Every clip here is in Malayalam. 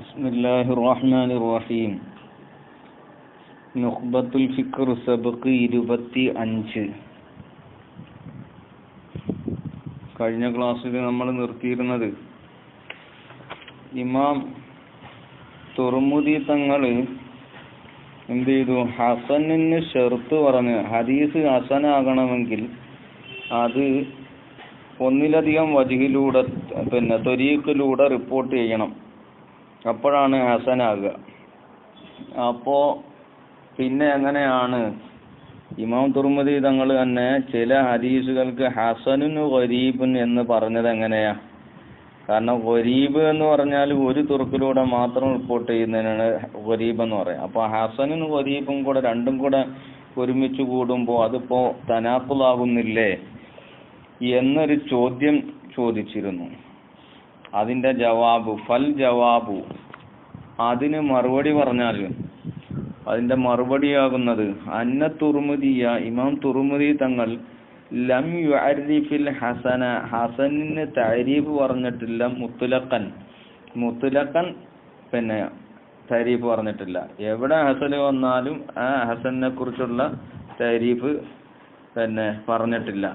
ബിസ്മില്ലാഹിർ റഹ്മാനിർ റഹീം. നുഖ്ബത്തുൽ ഫിക്ർ സബ്ഖ് 25. കഴിഞ്ഞ ക്ലാസ്സിൽ നമ്മൾ നിർത്തിയിരുന്നത് ഇമാം തുർമുദി തങ്ങൾ എന്ത് ചെയ്തു? ഹസനിന് ഷർത്ത് പറഞ്ഞ് ഹദീസ് ഹസനാകണമെങ്കിൽ അത് ഒന്നിലധികം വജ്ഹിലൂടെ ത്വരീഖിലൂടെ റിപ്പോർട്ട് ചെയ്യണം, അപ്പോഴാണ് ഹസനാകുക. അപ്പോൾ പിന്നെ എങ്ങനെയാണ് ഇമാം തുർമുദി തങ്ങൾ തന്നെ ചില ഹദീസുകൾക്ക് ഹസനുൻ ഗരീബുൻ എന്ന് പറഞ്ഞത് എങ്ങനെയാ? കാരണം ഗരീബ് എന്ന് പറഞ്ഞാൽ ഒരു തുർക്കിലൂടെ മാത്രം റിപ്പോർട്ട് ചെയ്യുന്നതിനാണ് ഗരീബ് എന്ന് പറയുക. അപ്പോൾ ഹസനും ഗരീബും കൂടെ രണ്ടും കൂടെ ഒരുമിച്ച് കൂടുമ്പോൾ അതിപ്പോൾ തനാഖുലാകുന്നില്ലേ എന്നൊരു ചോദ്യം ചോദിച്ചിരുന്നു. അതിൻ്റെ ജവാബ് ജവാബു അതിന് മറുപടി പറഞ്ഞാൽ അതിൻ്റെ മറുപടിയാകുന്നത് അന്ന തുർമുദിയ ഇമാം തുർമുദി തങ്ങൾ ലം യുഅരിഫിൽ ഹസന ഹസനിന് തഅരീഫ് പറഞ്ഞിട്ടില്ല, മുത്ലഖൻ തഅരീഫ് പറഞ്ഞിട്ടില്ല. എവിടെ ഹസൻ വന്നാലും ആ ഹസനെ കുറിച്ചുള്ള തഅരീഫ് പറഞ്ഞിട്ടില്ല.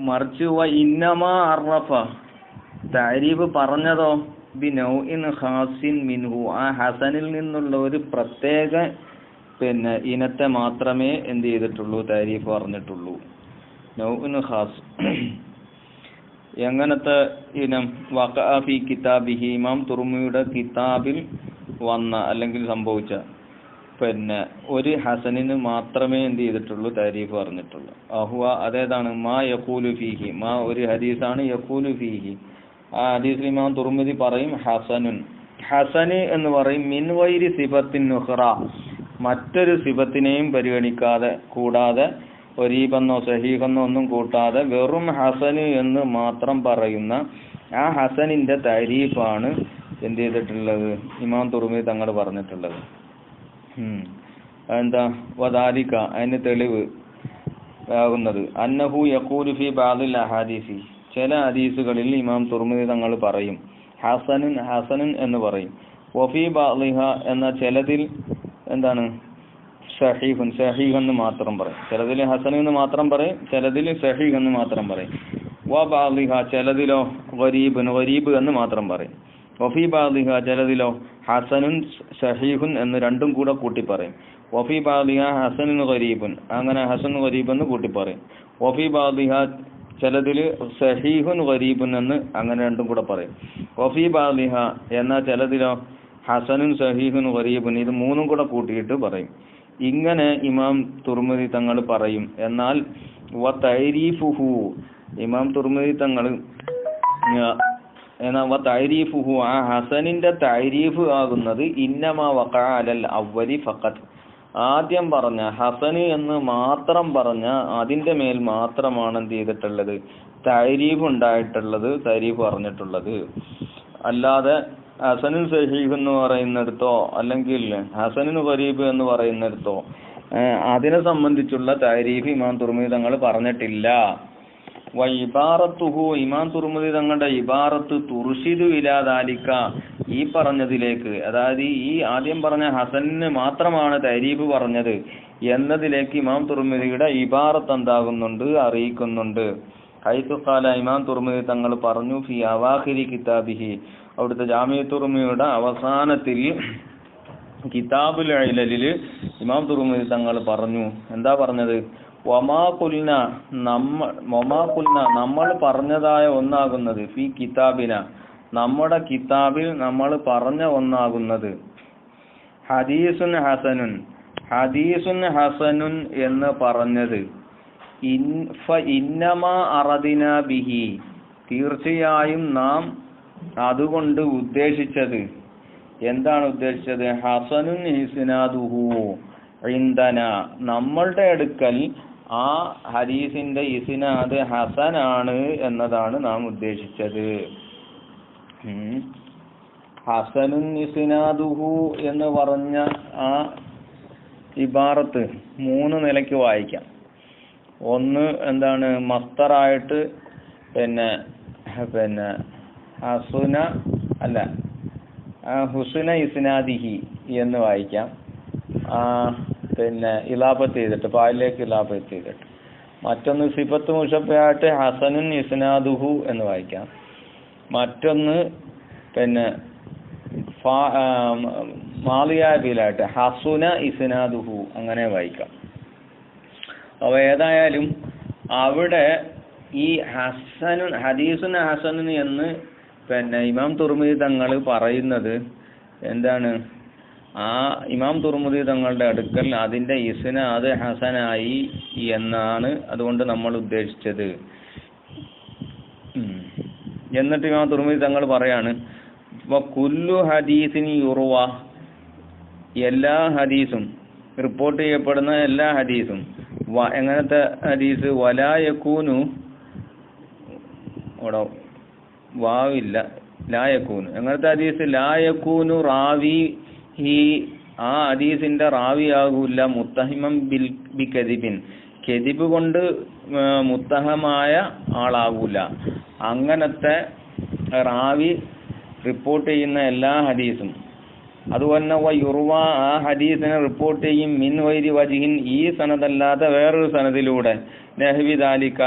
മറിച്ച് ഇന്നമാ അറഫ തഅരീഫ് പറഞ്ഞതോ ബിനൗഇൻ ഖാസിൻ മിൻഹു ആ ഹസനിൽ നിന്നുള്ള ഒരു പ്രത്യേക ഇനത്തെ മാത്രമേ എന്ത് ചെയ്തിട്ടുള്ളൂ? തഅരീഫ് പറഞ്ഞിട്ടുള്ളൂ. നൗഇൻ ഖാസ് എങ്ങനത്തെ ഇനം? വഖഅ ഫി കിതാബിഹി ഇമാം തുർമുദിയുടെ കിതാബിൽ വന്ന അല്ലെങ്കിൽ സംഭവിച്ച ഒരു ഹസനിന് മാത്രമേ എന്ത് ചെയ്തിട്ടുള്ളൂ? തഅരീഫ് പറഞ്ഞിട്ടുള്ളൂ. അഹുവ അതേതാണ്? മാ യഖൂലു ഫീഹി മാ ഒരു ഹദീസാണ് യഖൂലു ഫീഹി ആ ഹദീസിൽ ഇമാം തുർമുദി പറയും ഹസനുൻ ഹസന് എന്ന് പറയും മിൻ ഗൈരി സിഫത്തിൻ ഉഖ്റ മറ്റൊരു സിഫത്തിനെയും പരിഗണിക്കാതെ കൂടാതെ ഗരീബെന്നോ സഹീഹെന്നോ ഒന്നും കൂട്ടാതെ വെറും ഹസന് എന്ന് മാത്രം പറയുന്ന ആ ഹസനിന്റെ തഅരീഫാണ് എന്ത് ചെയ്തിട്ടുള്ളത്? ഇമാം തുർമുദി തങ്ങൾ പറഞ്ഞിട്ടുള്ളത്. എന്താ വദാലിക അതിന് തെളിവ് ആകുന്നത് അന്നഹു യഖൂലു ഫി ബഅദിൽ അഹാദീസി ചില ഹദീസുകളിൽ ഇമാം തുർമുദി തങ്ങൾ പറയും ഹസനുൻ എന്ന് പറയും. വഫി ബഅദിഹ എന്ന ചിലതിൽ എന്താണ്? സഹീഹ് എന്ന് മാത്രം പറയും. ചിലതിൽ ഹസൻ എന്ന് മാത്രം പറയും, ചിലതിൽ സഹീഹ് എന്ന് മാത്രം പറയും. വ ബഅദിഹ ചിലതിലോ ഗരീബ് എന്ന് മാത്രം പറയും. വഫി ബഅദിഹ ചിലതിലോ ഹസനുൻ സഹീഹുൻ എന്ന് രണ്ടും കൂടെ കൂട്ടി പറയും. വഫി ബഅദിഹ ഹസനുൻ ഗരീബുൻ അങ്ങനെ ഹസൻ ഗരീബ് എന്ന് കൂട്ടി പറയും. വഫി ബഅദിഹ ചിലതിൽ സഹീഹുൻ ഗരീബുൻ എന്ന് അങ്ങനെ രണ്ടും കൂടെ പറയും. വഫി ബഅദിഹ എന്നാൽ ചിലതിലോ ഹസനുൻ സഹീഹുൻ ഗരീബുൻ ഇത് മൂന്നും കൂടെ കൂട്ടിയിട്ട് പറയും. ഇങ്ങനെ ഇമാം തുർമുദി തങ്ങൾ പറയും. എന്നാൽ വ തഅരീഫുഹു ഇമാം തുർമുദി തങ്ങൾ തഅരീഫുഹു ആ ഹസനിന്റെ തഅരീഫ് ആകുന്നത് ഇന്നമാ വഖഅ അലൽ അവ്വലി ഫഖത്ത് ആദ്യം പറഞ്ഞ ഹസന് എന്ന് മാത്രം പറഞ്ഞ അതിന്റെ മേൽ മാത്രമാണ് എന്ത് ചെയ്തിട്ടുള്ളത്? തഅരീഫ് ഉണ്ടായിട്ടുള്ളത്, തഅരീഫ് പറഞ്ഞിട്ടുള്ളത്. അല്ലാതെ ഹസനുൻ സഹീഹ് എന്ന് പറയുന്നിടത്തോ അല്ലെങ്കിൽ ഹസനുൻ ഗരീബ് എന്ന് പറയുന്നിടത്തോ അതിനെ സംബന്ധിച്ചുള്ള തഅരീഫ് ഇമാം തുർമുദി തങ്ങൾ പറഞ്ഞിട്ടില്ല. ഇബാറത്തുഹു ഇമാം തുർമുദി തങ്ങളുടെ ഇബാറത്ത് തുർഷിദു ഇലാ ദാലിക ഈ പറഞ്ഞതിലേക്ക്, അതായത് ഈ ആദ്യം പറഞ്ഞ ഹസനിന് മാത്രമാണ് തഅരീഫ് പറഞ്ഞത് എന്നതിലേക്ക് ഇമാം തുർമുദിയുടെ ഇബാറത്ത് എന്താകുന്നുണ്ട്? അറിയിക്കുന്നുണ്ട്. ഹൈതു ഖാല ഇമാം തുർമുദി തങ്ങൾ പറഞ്ഞു ഫി അവാഖിരി കിതാബിഹി അവിടുത്തെ ജാമിഉ തുർമുദിയുടെ അവസാനത്തിൽ കിതാബുൽ ഇലലിൽ ഇമാം തുർമുദി തങ്ങൾ പറഞ്ഞു. എന്താ പറഞ്ഞത്? വമാ ഖുൽന നമ്മൾ പറഞ്ഞതായ ഒന്നാകുന്നത് ഫി കിതാബിന നമ്മുടെ കിതാബിൽ നമ്മൾ പറഞ്ഞ ഒന്നാകുന്നത് ഹദീസുൻ ഹസനുൻ എന്ന് പറഞ്ഞത് ഇന്നമാ അറദിന ബിഹി തീർച്ചയായും നാം അതുകൊണ്ട് ഉദ്ദേശിച്ചത് എന്താണ് ഉദ്ദേശിച്ചത്? ഹസനുൻ ഇസ്നാദുഹു ഇൻദന നമ്മളുടെ അടുക്കൽ ആ ഹദീസിന്റെ ഇസ്നാദ് ഹസനാണ് എന്നതാണ് നാം ഉദ്ദേശിച്ചത്. ഹസനുൻ ഇസ്നാദുഹു എന്ന് പറഞ്ഞ ആ ഇബാറത്ത് 3 നിലയ്ക്ക് വായിക്കാം. ഒന്ന് എന്താണ്? മസ്തറായിട്ട് ഹസുന അല്ല, ഹുസ്ന ഇസ്നാദിഹി എന്ന് വായിക്കാം. പിന്നെ ഇലാഫത്ത് ചെയ്തിട്ട്, പാലിലേക്ക് ഇലാഫത്ത് ചെയ്തിട്ട്. മറ്റൊന്ന് സിഫത്ത് മുഷബ്ബഹായിട്ട് ഹസനുൻ ഇസ്നാദുഹു എന്ന് വായിക്കാം. മറ്റൊന്ന് പിന്നെ മാളിയായ ഫീലായിട്ട് ഹസുന ഇസ്നാദുഹു അങ്ങനെ വായിക്കാം. അപ്പോൾ ഏതായാലും അവിടെ ഈ ഹസനുൻ, ഹദീസുൻ ഹസനുൻ എന്ന് പിന്നെ ഇമാം തുർമുദി തങ്ങൾ പറയുന്നത് എന്താണ്? ആ ഇമാം തുർമുദി തങ്ങളുടെ അടുക്കൽ അതിന്റെ ഇസ്നാദ് ഹസനായി എന്നാണ് അതുകൊണ്ട് നമ്മൾ ഉദ്ദേശിച്ചത്. എന്നിട്ട് ഇമാം തുർമുദി തങ്ങൾ പറയാണ്, കുല്ലു ഹദീസിന് യുറുവ, എല്ലാ ഹദീസും റിപ്പോർട്ട് ചെയ്യപ്പെടുന്ന എല്ലാ ഹദീസും. എങ്ങനത്തെ ഹദീസ്? വലാ യകൂനു, അവിടെ വാവില്ല, ലാ യകൂനു. എങ്ങനത്തെ ഹദീസ്? ലാ യകൂനു റാവി ഹി, ആ ഹദീസിന്റെ റാവിയാകൂല മുത്തഹിമം ബി കദിബിൻ, കദിബ് കൊണ്ട് മുത്തഹമായ ആളാകൂല. അങ്ങനത്തെ റാവി റിപ്പോർട്ട് ചെയ്യുന്ന എല്ലാ ഹദീസും. അതുപോലെ യുർവ, ആ ഹദീസിനെ റിപ്പോർട്ട് ചെയ്യും മിൻ വൈരി വജിഹിൻ, ഈ സനദല്ലാതെ വേറൊരു സനദിലൂടെ, നഹ്വി ദാലിക,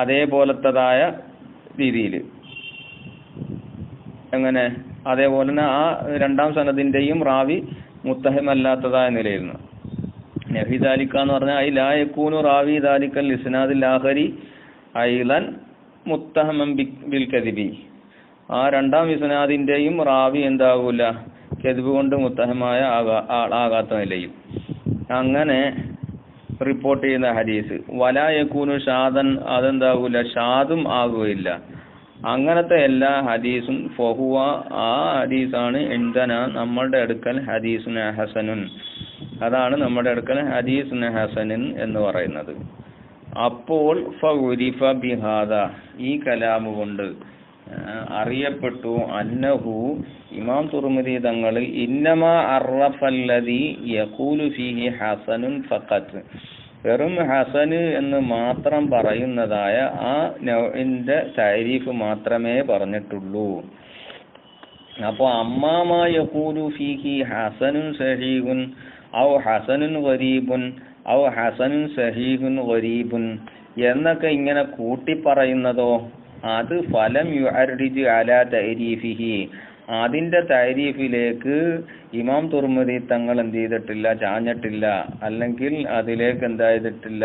അതേപോലത്തതായ രീതിയിൽ. എങ്ങനെ? അതേപോലെ തന്നെ ആ രണ്ടാം സനദിന്റെയും റാവി മുത്തഹിമല്ലാത്തതായ നിലയിൽ നിന്ന്. നഹ്വി ദാലിക എന്ന് പറഞ്ഞാൽ ഐ ലാ യകൂനു റാവി ദാലിക്കൽ ഇസ്നാദിൽ ആഖരി ഐലൻ മുത്തഹമൻ ബിൽ കദിബി, ആ രണ്ടാം ഇസ്നാദിന്റെയും റാവി എന്താകൂല? കദിബ് കൊണ്ട് മുത്തഹമായ ആകാത്ത നിലയിൽ. അങ്ങനെ റിപ്പോർട്ട് ചെയ്യുന്ന ഹദീസ്. വലാ യകൂനു ഷാദൻ, അതെന്താകൂല? ഷാദും ആകുകയില്ല. അങ്ങനത്തെ എല്ലാ ഹദീസും ഫഹുവ, ആ ഹദീസാണ് ഇൻദന, നമ്മളുടെ അടുക്കൽ ഹദീസുൻ ഹസനുൻ, അതാണ് നമ്മുടെ അടുക്കൽ ഹദീസുൻ ഹസനുൻ എന്ന് പറയുന്നത്. അപ്പോൾ ഫഉരിഫ ബിഹാദ, ഈ കലാമു കൊണ്ട് അറിയപ്പെട്ടു, അന്നഹു, ഇമാം തുർമുദി തങ്ങൾ ഇന്നമാ അറഫല്ലദി യഖൂലു ഫീഹി ഹസനുൻ ഫഖത്ത്, വെറും ഹസന് എന്ന് മാത്രം പറയുന്നതായ ആ നൗഇന്റെ തഅരീഫ് മാത്രമേ പറഞ്ഞിട്ടുള്ളൂ. അപ്പോൾ അമ്മാമാ യഖൂലു ഫീഹി ഹസനുൻ സഹീഹുൻ ഔ ഹസനുൻ ഗരീബുൻ ഔ ഹസനുൻ സഹീഹുൻ ഗരീബുൻ എന്നൊക്കെ ഇങ്ങനെ കൂട്ടി പറയുന്നതോ, അത് ഫലം യുഅർരിജു അലാ തഅരീഫിഹി, അതിന്റെ തഅരീഫിലേക്ക് ഇമാം തുർമുദി തങ്ങൾ എന്ത് ചെയ്തിട്ടില്ല? ചാഞ്ഞിട്ടില്ല. അല്ലെങ്കിൽ അതിലേക്ക് എന്താ ചെയ്തിട്ടില്ല?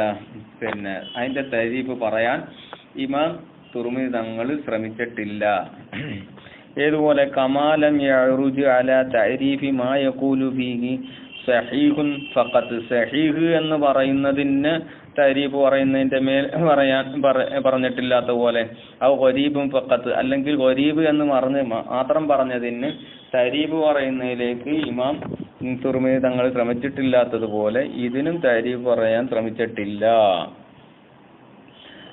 പിന്നെ അതിന്റെ തഅരീഫ് പറയാൻ ഇമാം തുർമുദി തങ്ങൾ ശ്രമിച്ചിട്ടില്ല. ഏതുപോലെ കമാലം യഅറുജു അലാ തഅരീഫി മാ യഖൂലു ഫീഹി സഹീഹുൻ ഫഖത്ത്, സഹീഹ് എന്ന് പറയുന്നതിന് തരീഫ് പറയുന്നതിന്റെ മേൽ പറഞ്ഞിട്ടില്ലാത്ത പോലെ, ഔ ഗരീബും ഫഖത്ത്, അല്ലെങ്കിൽ ഗരീബ് എന്ന് മാത്രം പറഞ്ഞതിന് തരീഫ് പറയുന്നതിലേക്ക് ഇമാം തുർമുദി തങ്ങൾ ശ്രമിച്ചിട്ടില്ലാത്തതുപോലെ ഇതിനും തരീഫ് പറയാൻ ശ്രമിച്ചിട്ടില്ല.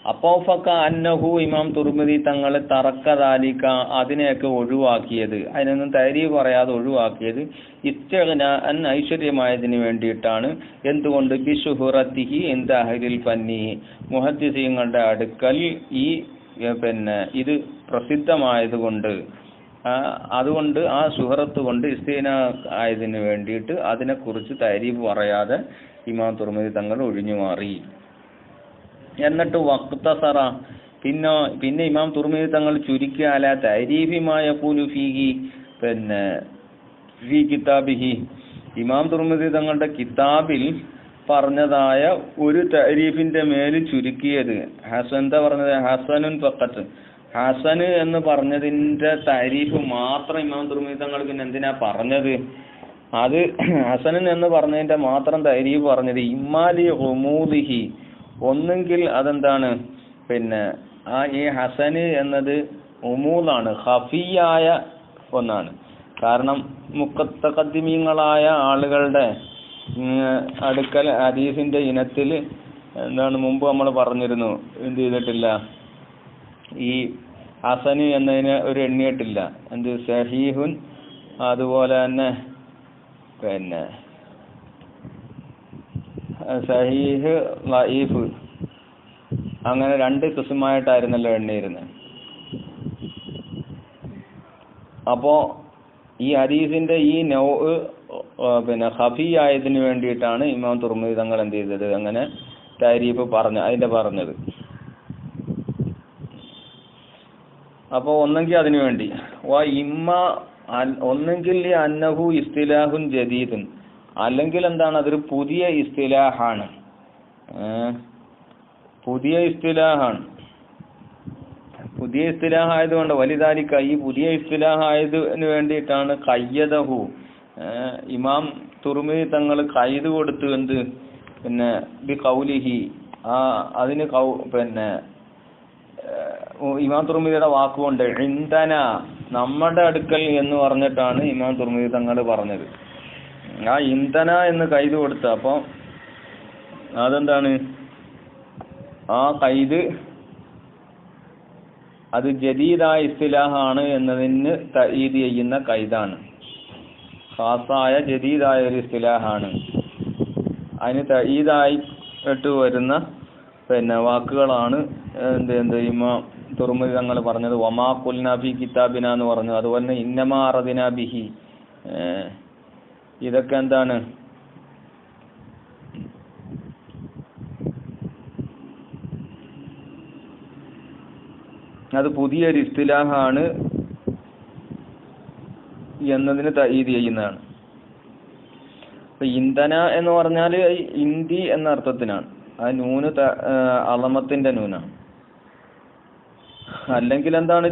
അപ്പോ ഫക അന്നഹു, ഇമാം തുർമുദി തങ്ങൾ തറക്കദാലിക, അതിനെയൊക്കെ ഒഴിവാക്കിയത്, അതിനൊന്നും തരീഫ് പറയാതെ ഒഴിവാക്കിയത് ഇസ്തിഗ്നാഅൻ, ഐശ്വര്യമായതിന് വേണ്ടിയിട്ടാണ്. എന്തുകൊണ്ട്? ബിശുഹുറത്തിഹി ഇൻദ അഹ്ലിൽ ഫന്നി, മുഹദ്ദിസീങ്ങളുടെ അടുക്കൽ ഈ പിന്നെ ഇത് പ്രസിദ്ധമായതുകൊണ്ട്, അതുകൊണ്ട് ആ ശുഹറത്ത് കൊണ്ട് ഇസ്തിഗ്നാ ആയതിന് വേണ്ടിയിട്ട് അതിനെക്കുറിച്ച് തരീഫ് പറയാതെ ഇമാം തുർമുദി തങ്ങൾ ഒഴിഞ്ഞു മാറി. എന്നിട്ട് വഖ്തസറ, പിന്നെ ഇമാം തുർമുദി തങ്ങൾ ചുരുക്കി അലാ തഅരീഫി മാ യഖൂലു ഫീഹി, പിന്നെ ഫീ കിതാബിഹി, ഇമാം തുർമുദി തങ്ങളുടെ കിതാബിൽ പറഞ്ഞതായ ഒരു തഅരീഫിന്റെ മേൽ ചുരുക്കിയത്. എന്താ പറഞ്ഞത്? ഹസനുൻ ഫഖത്ത്, ഹസന് എന്ന് പറഞ്ഞതിന്റെ തഅരീഫ് മാത്രം ഇമാം തുർമുദി തങ്ങൾ പിന്നെ എന്തിനാ പറഞ്ഞത്? അത് ഹസനൻ എന്ന് പറഞ്ഞതിന്റെ മാത്രം തഅരീഫ് പറഞ്ഞത് ഇമ്മാലി ഗുമൂദിഹി, ഒന്നെങ്കിൽ അതെന്താണ്? പിന്നെ ഈ ഹസന് എന്നത് ഉമൂദാണ്, ഖഫിയായ ഒന്നാണ്. കാരണം മുഖത്തഖദ്ദിമീങ്ങളായ ആളുകളുടെ അടുക്കൽ ഹദീസിന്റെ ഇനത്തിൽ എന്താണ് മുമ്പ് നമ്മൾ പറഞ്ഞിരുന്നു, എന്ത് ചെയ്തിട്ടില്ല? ഈ ഹസന് എന്നതിന് ഒരു എണ്ണിയിട്ടില്ല. എന്ത്? സഹീഹുൻ, അതുപോലെ തന്നെ പിന്നെ സഹീഹ്, ലഈഫ്, അങ്ങനെ രണ്ട് ഖിസ്മായിട്ടായിരുന്നല്ലോ എണ്ണിയിരുന്നത്. അപ്പോ ഈ ഹദീസിന്റെ ഈ പിന്നെ ഖഫി ആയതിനു വേണ്ടിയിട്ടാണ് ഇമാം തുർമുദി തങ്ങൾ എന്ത് ചെയ്തത്, അങ്ങനെ താരീഫ് പറഞ്ഞത്. അപ്പോ ഒന്നെങ്കിൽ അതിനു വേണ്ടി ഒന്നെങ്കിൽ അന്നഹു ഇസ്തിലാഹുൻ ജദീദുൻ, അല്ലെങ്കിൽ എന്താണ്, അതൊരു പുതിയ ഇസ്തിലാഹാണ്, പുതിയ ഇസ്തിലാഹ് ആയതുകൊണ്ട് വലിദാലിക, ഈ പുതിയ ഇസ്തിലാഹ് ആയതിനു വേണ്ടിയിട്ടാണ് ഖയ്യദഹു, ഇമാം തുർമുദി തങ്ങൾ ഖൈദ് കൊടുത്തു എന്ത്, പിന്നെ ബി ഖൗലിഹി, അതിന് പിന്നെ ഇമാം തുർമുദിയുടെ വാക്കുകൊണ്ട് ഇൻദന, നമ്മുടെ അടുക്കൽ എന്ന് പറഞ്ഞിട്ടാണ് ഇമാം തുർമുദി തങ്ങൾ പറഞ്ഞത്. ആ ഇൻദന എന്ന് ഖൈദ് കൊടുത്ത, അപ്പൊ അതെന്താണ്, ആ ഖൈദ് അത് ജദീദായ ഇസ്തിലാഹാണ് എന്നതിന് തഈദ് ചെയ്യുന്ന ഖൈദാണ്, ഖാസായ ജദീദായ ഒരു ഇസ്തിലാഹാണ്. അതിന് തഈദായിട്ട് വരുന്ന പിന്നെ വാക്കുകളാണ് എന്ത് ഇമാം തുർമുദി തങ്ങൾ പറഞ്ഞത്. വമാ ഖുൽനാ ഫീ കിതാബിന എന്ന് പറഞ്ഞു. അതുപോലെ തന്നെ ഇന്നമാ അറദിനാ ബിഹി, ഇതൊക്കെ എന്താണ്, അത് പുതിയൊരു ഇസ്തിലാഹാണ് എന്നതിന് തഈദ് ചെയ്യുന്നതാണ്. അപ്പൊ ഇന്ധന എന്ന് പറഞ്ഞാൽ ഇന്തി എന്ന അർത്ഥത്തിനാണ്. ആ നൂന് അളമത്തിന്റെ നൂനാണ്. അല്ലെങ്കിൽ എന്താണ്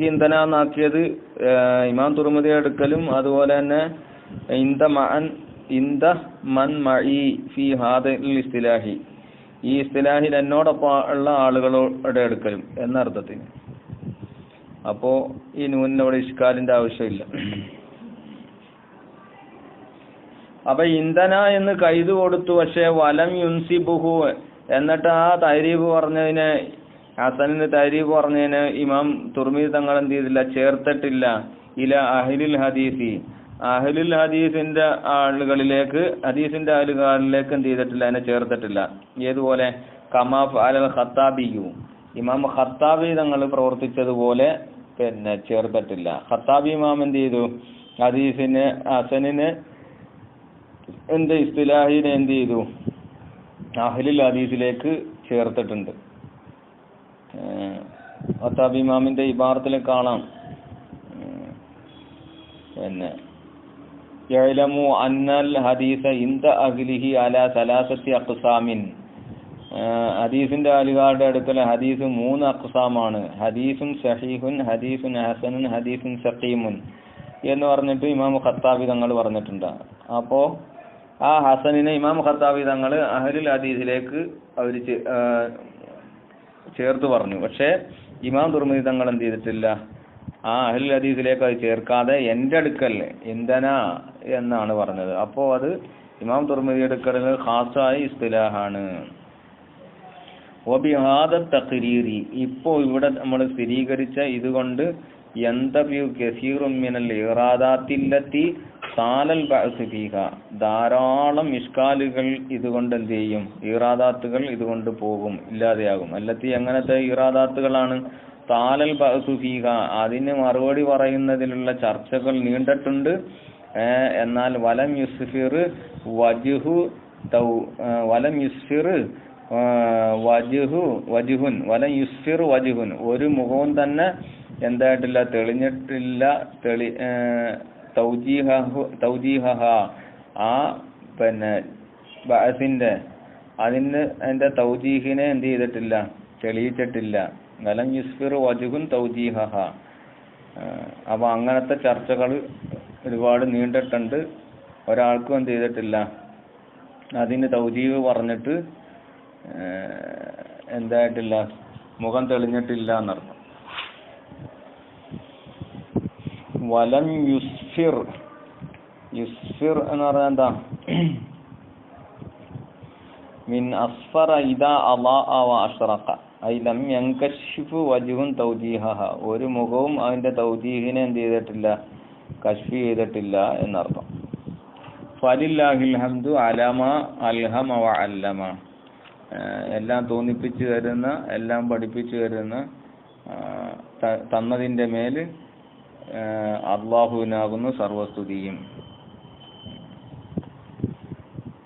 ഇന്ധന എന്നാക്കിയത്, ഇമാം തുർമുദി എടുക്കലും അതുപോലെ തന്നെ ഇന്ദ മൻ മഈ ഫീ ഹാദിൽ ഇസ്തിലാഹി, ഈ ഇസ്തിലാഹിൽ എന്നോടൊപ്പം ഉള്ള ആളുകളുടെ എടുക്കലും എന്ന അർത്ഥത്തിന്. അപ്പോ ഈ നൂനിനോട് ഇഷ്കാലിന്റെ ആവശ്യമില്ല. അപ്പൊ ഇന്ധന എന്ന് ഖൈദ് കൊടുത്തു, പക്ഷെ വലം യുൻസിബുഹു, എന്നിട്ട് ആ തരീബ് പറഞ്ഞതിന്, ഹസനിന് തരീബ് പറഞ്ഞതിന് ഇമാം തുർമുദി തങ്ങൾ എന്ത് ചെയ്തില്ല, ചേർത്തിട്ടില്ല. ഇല അഹ്ലുൽ ഹദീസി, അഹ്ലുൽ ഹദീസിന്റെ ആളുകളിലേക്ക്, ഹദീസിന്റെ ആളുകളിലേക്ക് എന്ത് ചെയ്തിട്ടില്ല, അതിനെ ചേർത്തിട്ടില്ല. ഏതുപോലെ, കമാ ഫഅലൽ ഖത്താബിയു, ഇമാം ഖത്താബി തങ്ങൾ പ്രവർത്തിച്ചതുപോലെ പിന്നെ ചേർത്തിട്ടില്ല. ഖത്താബി ഇമാം എന്ത് ചെയ്തു, ഹദീസിന് ഹസനിന് ഇസ്തിലാഹിനെ എന്ത് ചെയ്തു, അഹ്ലുൽ ഹദീസിലേക്ക് ചേർത്തിട്ടുണ്ട്. ഖത്താബി ഇമാമിന്റെ ഇബാറത്തിൽ കാണാം, പിന്നെ യഅലമു അന്നൽ ഹദീസ ഇൻദ അഹ്ലിഹി അലാ സലാസത്തി അഖ്സാമിൻ, ഹദീസിന്റെ ആളുകളുടെ അടുക്കൽ ഹദീസ് 3 അഖ്സാമാണ്. ഹദീസുൻ സഹീഹുൻ, ഹദീസുൻ ഹസനുൻ, ഹദീസുൻ സഖീമുൻ എന്ന് പറഞ്ഞിട്ട് ഇമാം ഖത്താബി തങ്ങൾ പറഞ്ഞിട്ടുണ്ട്. അപ്പോ ആ ഹസനിനെ ഇമാം ഖത്താബി തങ്ങൾ അഹ്ലുൽ ഹദീസിലേക്ക് അവർ ചേർത്ത് പറഞ്ഞു. പക്ഷെ ഇമാം തുർമുദി തങ്ങൾ എന്ത് ചെയ്തിട്ടില്ല, ആ അഹ്ലുൽ ഹദീസിലേക്ക് അത് ചേർക്കാതെ എന്റെ അടുക്കൽ ഇന്ധന എന്നാണ് പറഞ്ഞത്. അപ്പോ അത് ഇമാം തുർമുദി അടുക്കൽ ഖാസായ ഇസ്തിലാഹാണ്. വബിഹാദ തഖ്രീരി, ഇപ്പോ ഇവിടെ നമ്മൾ സ്ഥിരീകരിച്ച ഇതുകൊണ്ട് യന്തബിയു കസീറുൻ മിനൽ ഇറാദാത്തില്ലത്തി സാലൽ ബഅസ് ഫീഹ, ധാരാളം ഇഷ്കാലുകൾ ഇതുകൊണ്ട് എന്ത് ചെയ്യും, ഇറാദാത്തുകൾ ഇതുകൊണ്ട് പോകും, ഇല്ലാതെയാകും. അല്ലത്തി എങ്ങനത്തെ ഇറാദാത്തുകളാണ്, സാലൽ ബഅസ് ഫീഹ, അതിന് മറുപടി പറയുന്നതിലുള്ള ചർച്ചകൾ നീണ്ടിട്ടുണ്ട്. എന്നാൽ വലം യുസ്ഫിർ വജ്ഹു വലം യുസ്ഫിർ വജ്ഹുൻ വലം യുസ്ഫിർ വജ്ഹുൻ, ഒരു മുഖവും തന്നെ എന്തായിട്ടില്ല, തെളിഞ്ഞിട്ടില്ല. തൗജീഹ, ആ പിന്നെ ബഅസിന്റെ അതിന്റെ തൗജീഹിനെ എന്ത് ചെയ്തിട്ടില്ല, തെളിയിച്ചിട്ടില്ല. വലം യുസ്ഫിർ വജ്ഹുൻ തൗജീഹ. അപ്പൊ അങ്ങനത്തെ ചർച്ചകൾ ഒരുപാട് നീണ്ടിട്ടുണ്ട്. ഒരാൾക്കും എന്ത് ചെയ്തിട്ടില്ല, അതിന് തൗജീഹ് പറഞ്ഞിട്ട് എന്തായിട്ടില്ല, മുഖം തെളിഞ്ഞിട്ടില്ല എന്നർത്ഥം. വലം യുസ്ഫിർ, യുസ്ഫിർ എന്ന് പറഞ്ഞാൽ എന്താ, മിൻ അസ്ഫറ ഇദാ അളാഅ വ അശ്റഖ, ഐ ലം യൻകശിഫു വജ്ഹുൻ തൗജീഹഹ, ഒരു മുഖവും അതിന്റെ തൗജീഹിനെ എന്ത് ചെയ്തിട്ടില്ല, കശ്ഫ് ചെയ്തിട്ടില്ല എന്നർത്ഥം. ഫലില്ലാഹിൽ ഹംദു അലമ അൽഹമ വ അല്ലമ, എല്ലാം തോന്നിപ്പിച്ചു തരുന്ന, എല്ലാം പഠിപ്പിച്ചു തരുന്ന, തന്നതിന്റെ മേൽ അള്ളാഹുവിനാകുന്നു സർവസ്തുതിയും.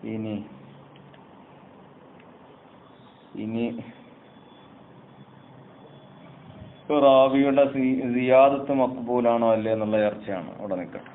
ഇനി റാവിയുടെ സിയാദത്ത് മഖ്ബൂലാണോ അല്ലേ എന്നുള്ള ചർച്ചയാണ്. അവിടെ നിൽക്കട്ടെ.